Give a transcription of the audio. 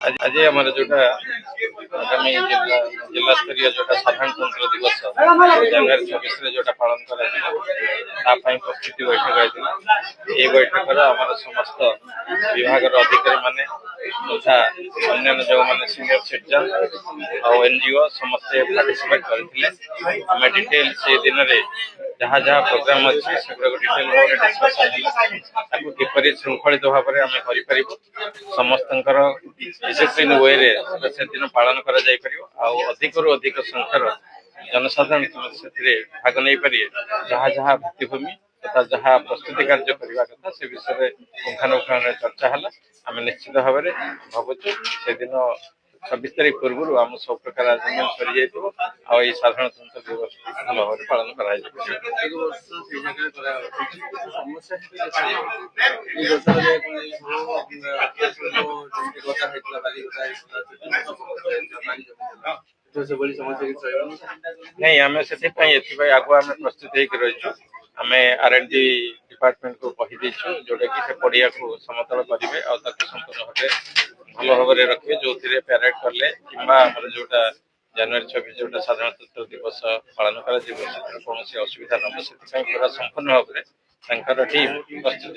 आज आमर जोटा आगामी जिला स्तरीय जोटा साधारणतंत्र दिवस जनवरी 26 जोटा पालन कर प्रस्तुति बैठक होती बैठक आम समस्त विभाग अधिकारी माने तथा अन्य जो मैंने सीनियर सिटीजन और एनजीओ समस्ते पार्टिसिपेट करते आम डिटेल से दिन में जहाँ जहाँ प्रोग्राम अच्छी से डिटेल भाव डिस्कसन किपर श्रृंखलित भाव में आम कर समस्त डिसिप्लिन वे से दिन पालन कर अधिक रु अधिक संख्यार जनसाधारण से भाग नहीं पारे जहाँ जहाँ भित्तिभूमि तथा जहाँ प्रस्तुति कार्य करने कथा से विषय पुंखानुपुंख चर्चा है आम निश्चित भाव में भावुँ से दिन 26 तारीख पूर्व आम सब प्रकार आयोजन सरी जाइए साधारणतंत्र दिवस भल भाव पालन नहीं आम से आगु आम प्रस्तुत होकर आम R&D डिपार्टमेंट को कहीदेचु जोटा कि से पड़िया को समतल करेंगे और संपूर्ण भाव भल भाव रखिए जो पैरेड कले कि जोटा जनवरी 26 जोटा साधारणतंत्र दिवस पालन कर कौन असुविधा न पूरा संपूर्ण भाव में टीम प्रस्तुत